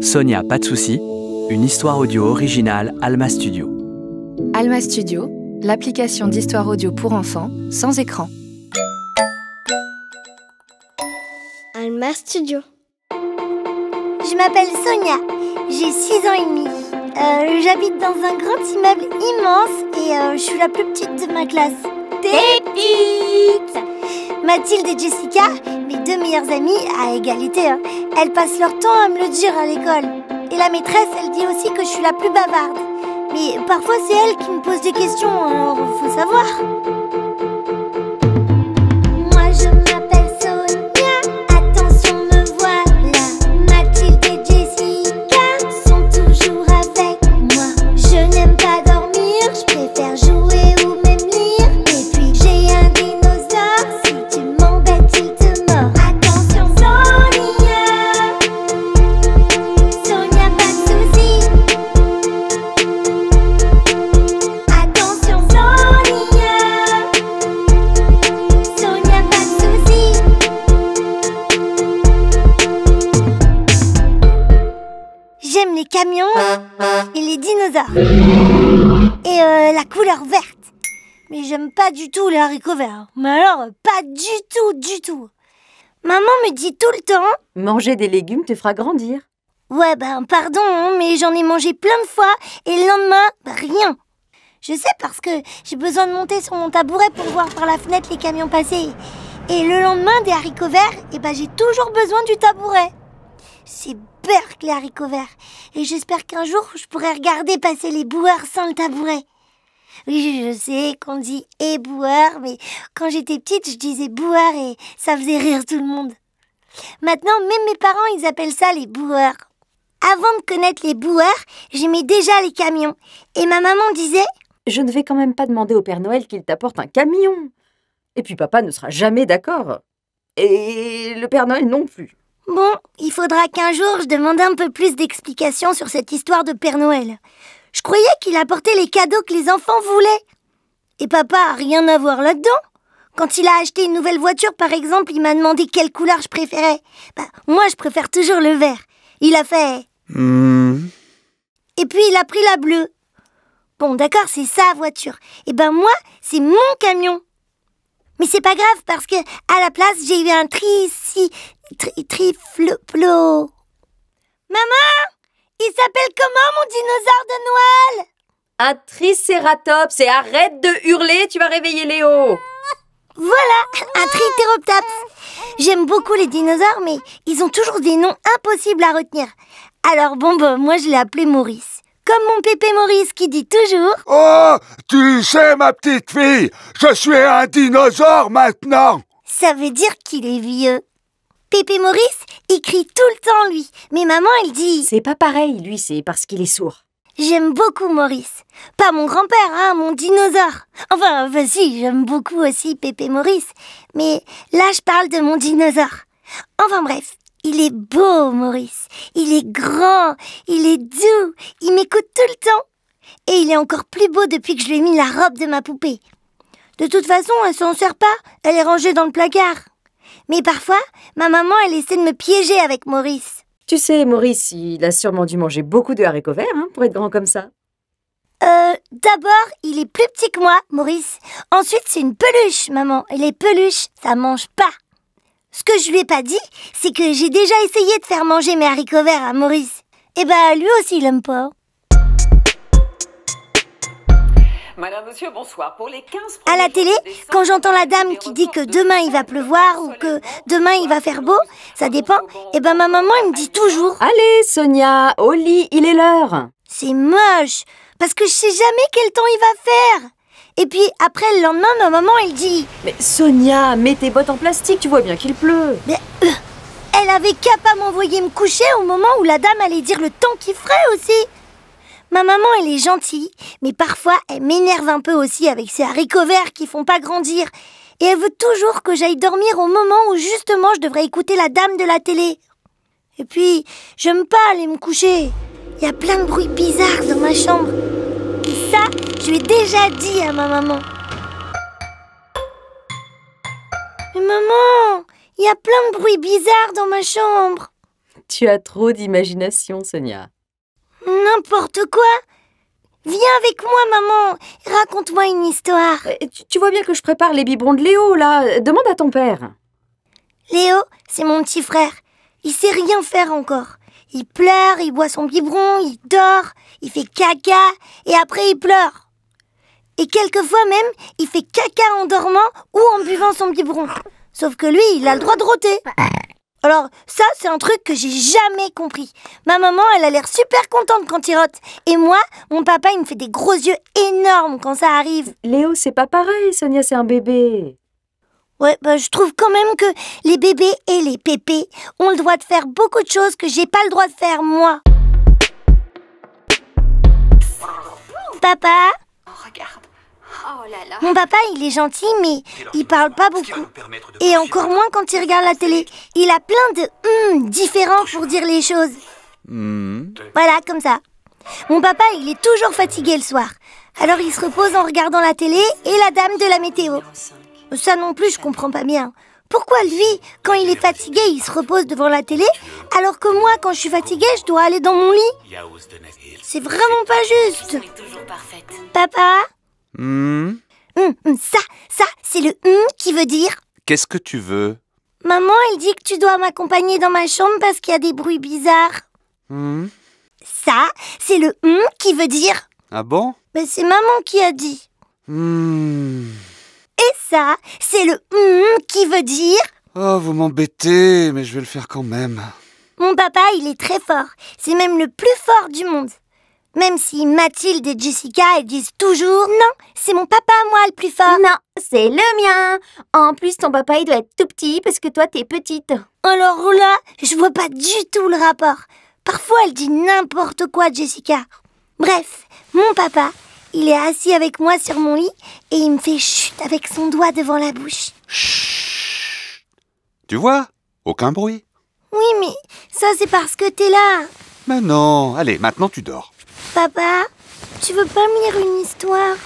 Sonia, pas de souci, une histoire audio originale Alma Studio. Alma Studio, l'application d'histoire audio pour enfants, sans écran. Alma Studio. Je m'appelle Sonia, j'ai 6 ans et demi. J'habite dans un grand immeuble immense et je suis la plus petite de ma classe. T'es petite! Mathilde et Jessica, mes 2 meilleures amies, à égalité, elles passent leur temps à me le dire à l'école. Et la maîtresse, elle dit aussi que je suis la plus bavarde. Mais parfois, c'est elle qui me pose des questions, alors faut savoir. Moi, je m'appelle Sonia, attention, me voilà. Mathilde et Jessica sont toujours avec moi. Je n'aime pas dormir, je préfère jouer ou même lire. Et puis, j'ai un dinosaure, si tu m'embêtes, il te mord. Attention, Sonia, Sonia, pas de soucis. Attention, Sonia, Sonia, pas de soucis. J'aime les camions et les dinosaures. Et la couleur verte. Mais j'aime pas du tout les haricots verts. Mais alors, pas du tout. Maman me dit tout le temps... Manger des légumes te fera grandir. Ouais, pardon, mais j'en ai mangé plein de fois et le lendemain, rien. Je sais parce que j'ai besoin de monter sur mon tabouret pour voir par la fenêtre les camions passer. Et le lendemain, des haricots verts, j'ai toujours besoin du tabouret. C'est berk les haricots verts. Et j'espère qu'un jour, je pourrai regarder passer les boueurs sans le tabouret. Oui, je sais qu'on dit « éboueur », mais quand j'étais petite, je disais « boueur » et ça faisait rire tout le monde. Maintenant, même mes parents, ils appellent ça les boueurs. Avant de connaître les boueurs, j'aimais déjà les camions. Et ma maman disait... Je ne vais quand même pas demander au Père Noël qu'il t'apporte un camion. Et puis papa ne sera jamais d'accord. Et le Père Noël non plus. Bon, il faudra qu'un jour je demande un peu plus d'explications sur cette histoire de Père Noël. Je croyais qu'il apportait les cadeaux que les enfants voulaient. Et papa a rien à voir là-dedans. Quand il a acheté une nouvelle voiture, par exemple, il m'a demandé quelle couleur je préférais. Moi, je préfère toujours le vert. Il a fait... Et puis, il a pris la bleue. Bon, d'accord, c'est sa voiture. Et moi, c'est mon camion. Mais c'est pas grave, parce que à la place, j'ai eu un triflo. Maman, il s'appelle comment, mon dinosaure de Noël? Un tricératops, et arrête de hurler, tu vas réveiller Léo. Voilà, un triceratops. J'aime beaucoup les dinosaures, mais ils ont toujours des noms impossibles à retenir. Alors moi je l'ai appelé Maurice. Comme mon pépé Maurice qui dit toujours... Oh, tu sais ma petite fille, je suis un dinosaure maintenant. Ça veut dire qu'il est vieux. Pépé Maurice, il crie tout le temps lui. Mais maman, elle dit... C'est pas pareil, lui, c'est parce qu'il est sourd. J'aime beaucoup Maurice. Pas mon grand-père, mon dinosaure. Enfin, si, j'aime beaucoup aussi Pépé Maurice. Mais là, je parle de mon dinosaure. Enfin bref, il est beau, Maurice. Il est grand, il est doux, il m'écoute tout le temps. Et il est encore plus beau depuis que je lui ai mis la robe de ma poupée. De toute façon, elle s'en sert pas, elle est rangée dans le placard. Mais parfois, ma maman, elle essaie de me piéger avec Maurice. Tu sais, Maurice, il a sûrement dû manger beaucoup de haricots verts pour être grand comme ça. D'abord, il est plus petit que moi, Maurice. Ensuite, c'est une peluche, maman. Et les peluches, ça mange pas. Ce que je lui ai pas dit, c'est que j'ai déjà essayé de faire manger mes haricots verts à Maurice. Et lui aussi, il aime pas. Madame, monsieur, bonsoir. Pour les 15 à la télé, quand j'entends la dame qui dit que demain il va pleuvoir ou que demain il va faire beau, ça dépend, ma maman elle me dit toujours « Allez, Sonia, au lit, il est l'heure !» C'est moche, parce que je sais jamais quel temps il va faire. Et puis après le lendemain, ma maman elle dit « Mais Sonia, mets tes bottes en plastique, tu vois bien qu'il pleut. » Mais elle avait qu'à pas m'envoyer me coucher au moment où la dame allait dire le temps qu'il ferait aussi. Ma maman, elle est gentille, mais parfois, elle m'énerve un peu aussi avec ses haricots verts qui font pas grandir. Et elle veut toujours que j'aille dormir au moment où justement je devrais écouter la dame de la télé. Et puis, j'aime pas aller me coucher. Il y a plein de bruits bizarres dans ma chambre. Et ça, je l'ai déjà dit à ma maman. Mais maman, il y a plein de bruits bizarres dans ma chambre. Tu as trop d'imagination, Sonia. N'importe quoi. Viens avec moi, maman. Raconte-moi une histoire. Tu vois bien que je prépare les biberons de Léo, là. Demande à ton père. Léo, c'est mon petit frère. Il sait rien faire encore. Il pleure, il boit son biberon, il dort, il fait caca et après il pleure. Et quelquefois même, il fait caca en dormant ou en buvant son biberon. Sauf que lui, il a le droit de roter. Alors ça, c'est un truc que j'ai jamais compris. Ma maman, elle a l'air super contente quand il rote. Et moi, mon papa, il me fait des gros yeux énormes quand ça arrive. Léo, c'est pas pareil, Sonia, c'est un bébé. Ouais, je trouve quand même que les bébés et les pépés ont le droit de faire beaucoup de choses que j'ai pas le droit de faire, moi. Papa? Regarde. Oh là là. Mon papa, il est gentil, mais il parle pas beaucoup. Et encore moins quand il regarde la télé. Il a plein de différents pour dire les choses. Voilà, comme ça. Mon papa, il est toujours fatigué le soir. Alors il se repose en regardant la télé et la dame de la météo. Ça non plus, je comprends pas bien. Pourquoi lui, quand il est fatigué, il se repose devant la télé, alors que moi, quand je suis fatiguée, je dois aller dans mon lit? C'est vraiment pas juste. Papa? Ça, c'est le qui veut dire... Qu'est-ce que tu veux? Maman, elle dit que tu dois m'accompagner dans ma chambre parce qu'il y a des bruits bizarres. Ça, c'est le qui veut dire... Ah bon? Mais c'est maman qui a dit. Et ça, c'est le qui veut dire... Oh, vous m'embêtez, mais je vais le faire quand même. Mon papa, il est très fort. C'est même le plus fort du monde. Même si Mathilde et Jessica, elles disent toujours « Non, c'est mon papa, moi, le plus fort !» Non, c'est le mien. En plus, ton papa, il doit être tout petit parce que toi, t'es petite. Alors là, je vois pas du tout le rapport. Parfois, elle dit n'importe quoi, Jessica. Bref, mon papa, il est assis avec moi sur mon lit et il me fait chut avec son doigt devant la bouche. Chut. Tu vois? Aucun bruit. Oui, mais ça, c'est parce que t'es là. Mais non, allez, maintenant tu dors. Papa, tu veux pas me lire une histoire?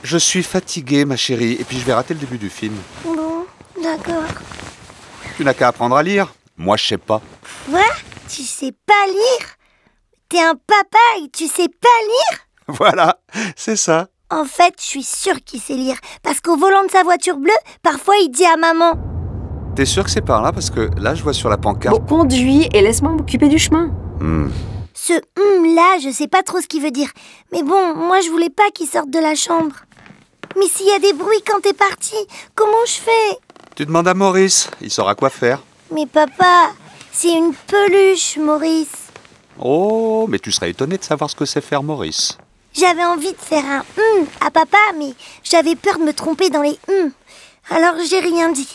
Je suis fatigué, ma chérie, et puis je vais rater le début du film. Bon, d'accord. Tu n'as qu'à apprendre à lire. Moi, je sais pas. Quoi? Tu sais pas lire? T'es un papa et tu sais pas lire? Voilà, c'est ça. En fait, je suis sûre qu'il sait lire. Parce qu'au volant de sa voiture bleue, parfois il dit à maman. T'es sûr que c'est par là? Parce que là, je vois sur la pancarte... Bon, conduis et laisse-moi m'occuper du chemin. Ce là, je sais pas trop ce qu'il veut dire. Mais bon, moi je voulais pas qu'il sorte de la chambre. Mais s'il y a des bruits quand t'es parti, comment je fais? Tu demandes à Maurice, il saura quoi faire. Mais papa, c'est une peluche, Maurice. Oh, mais tu serais étonné de savoir ce que c'est faire Maurice. J'avais envie de faire un à papa, mais j'avais peur de me tromper dans les alors j'ai rien dit.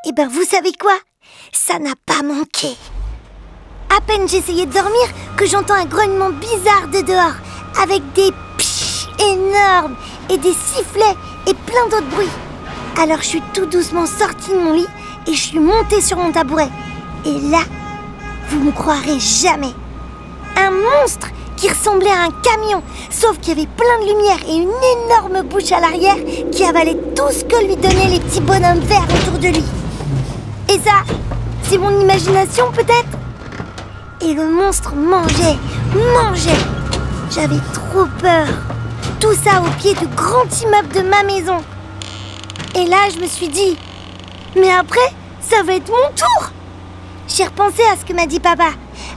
Et ben vous savez quoi? Ça n'a pas manqué. À peine j'essayais de dormir que j'entends un grognement bizarre de dehors, avec des pshhh énormes et des sifflets et plein d'autres bruits. Alors je suis tout doucement sortie de mon lit et je suis montée sur mon tabouret. Et là, vous me croirez jamais, un monstre qui ressemblait à un camion, sauf qu'il y avait plein de lumière et une énorme bouche à l'arrière qui avalait tout ce que lui donnaient les petits bonhommes verts autour de lui. Et ça, c'est mon imagination peut-être? Et le monstre mangeait. J'avais trop peur. Tout ça au pied du grand immeuble de ma maison. Et là, je me suis dit, mais après, ça va être mon tour. J'ai repensé à ce que m'a dit papa.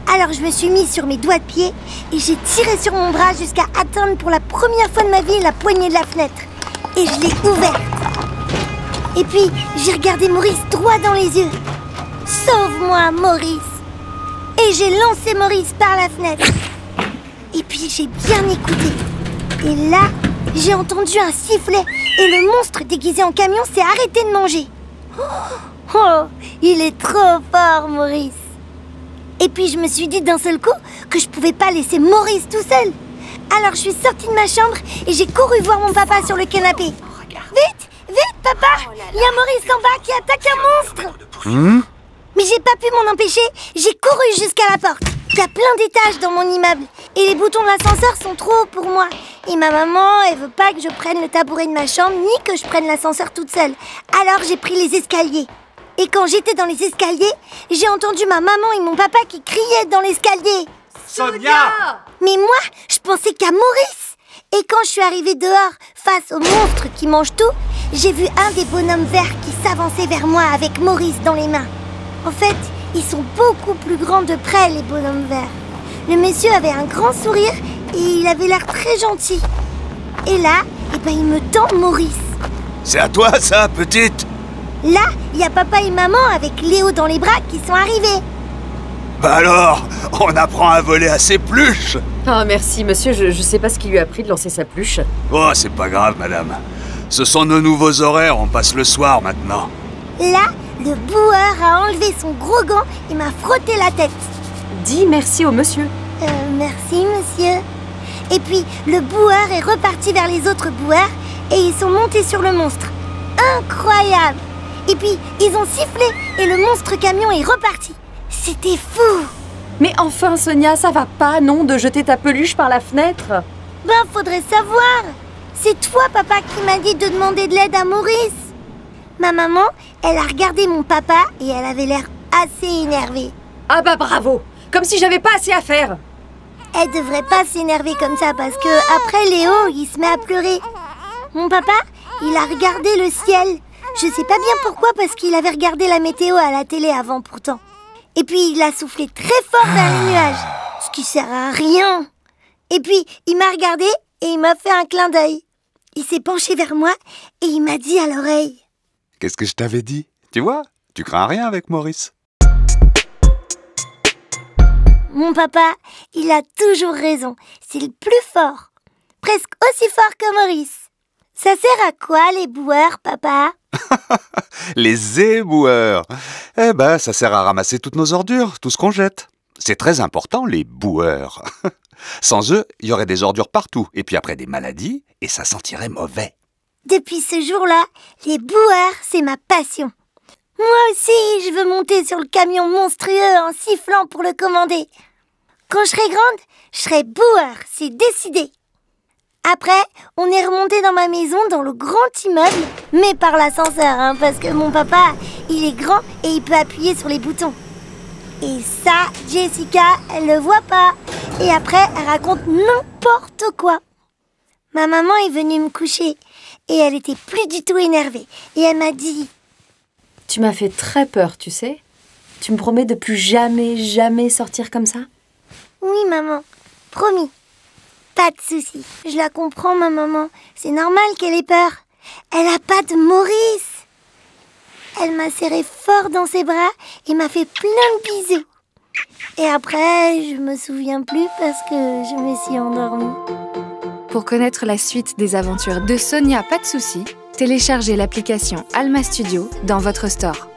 Alors je me suis mise sur mes doigts de pied et j'ai tiré sur mon bras jusqu'à atteindre pour la première fois de ma vie la poignée de la fenêtre. Et je l'ai ouverte. Et puis, j'ai regardé Maurice droit dans les yeux. Sauve-moi, Maurice. Et j'ai lancé Maurice par la fenêtre. Et puis, j'ai bien écouté. Et là, j'ai entendu un sifflet. Et le monstre déguisé en camion s'est arrêté de manger. Oh, il est trop fort, Maurice. Et puis, je me suis dit d'un seul coup que je pouvais pas laisser Maurice tout seul. Alors, je suis sortie de ma chambre et j'ai couru voir mon papa sur le canapé. Vite! Vite, papa! Il y a Maurice en bas qui attaque un monstre! Mais j'ai pas pu m'en empêcher, j'ai couru jusqu'à la porte. Il y a plein d'étages dans mon immeuble et les boutons de l'ascenseur sont trop hauts pour moi. Et ma maman, elle veut pas que je prenne le tabouret de ma chambre ni que je prenne l'ascenseur toute seule. Alors j'ai pris les escaliers. Et quand j'étais dans les escaliers, j'ai entendu ma maman et mon papa qui criaient dans l'escalier. Sonia! Mais moi, je pensais qu'à Maurice. Et quand je suis arrivée dehors, face au monstre qui mange tout, j'ai vu un des bonhommes verts qui s'avançait vers moi avec Maurice dans les mains. En fait, ils sont beaucoup plus grands de près, les bonhommes verts. Le monsieur avait un grand sourire et il avait l'air très gentil. Et là, il me tend Maurice. C'est à toi ça, petite? Là, il y a papa et maman avec Léo dans les bras qui sont arrivés. Bah alors, on apprend à voler à ses pluches. Ah merci monsieur, je sais pas ce qui lui a pris de lancer sa pluche. Oh, c'est pas grave, madame. Ce sont nos nouveaux horaires, on passe le soir maintenant. Là, le boueur a enlevé son gros gant et m'a frotté la tête. Dis merci au monsieur. Merci, monsieur. Et puis, le boueur est reparti vers les autres boueurs et ils sont montés sur le monstre. Incroyable! Et puis, ils ont sifflé et le monstre camion est reparti. C'était fou! Mais enfin Sonia, ça va pas, non, de jeter ta peluche par la fenêtre? Faudrait savoir. C'est toi, papa, qui m'a dit de demander de l'aide à Maurice. Ma maman, elle a regardé mon papa et elle avait l'air assez énervée. Ah bah bravo! Comme si j'avais pas assez à faire. Elle devrait pas s'énerver comme ça parce que après Léo, il se met à pleurer. Mon papa, il a regardé le ciel. Je sais pas bien pourquoi parce qu'il avait regardé la météo à la télé avant pourtant. Et puis il a soufflé très fort vers les nuages, ce qui sert à rien. Et puis il m'a regardé et il m'a fait un clin d'œil. Il s'est penché vers moi et il m'a dit à l'oreille. Qu'est-ce que je t'avais dit? Tu vois, tu crains rien avec Maurice. Mon papa, il a toujours raison. C'est le plus fort. Presque aussi fort que Maurice. Ça sert à quoi les boueurs, papa? Les éboueurs. Eh ben, ça sert à ramasser toutes nos ordures, tout ce qu'on jette. C'est très important, les boueurs. Sans eux, il y aurait des ordures partout, et puis après des maladies, et ça sentirait mauvais. Depuis ce jour-là, les boueurs, c'est ma passion. Moi aussi, je veux monter sur le camion monstrueux en sifflant pour le commander. Quand je serai grande, je serai boueur, c'est décidé. Après, on est remonté dans ma maison, dans le grand immeuble, mais par l'ascenseur, parce que mon papa, il est grand et il peut appuyer sur les boutons. Et ça, Jessica, elle le voit pas. Et après, elle raconte n'importe quoi. Ma maman est venue me coucher et elle était plus du tout énervée. Et elle m'a dit... Tu m'as fait très peur, tu sais. Tu me promets de plus jamais sortir comme ça? Oui, maman, promis. Pas de souci. Je la comprends, ma maman. C'est normal qu'elle ait peur. Elle a pas de Maurice. Elle m'a serré fort dans ses bras et m'a fait plein de bisous. Et après, je me souviens plus parce que je me suis endormie. Pour connaître la suite des aventures de Sonia Pas de soucis, téléchargez l'application Alma Studio dans votre store.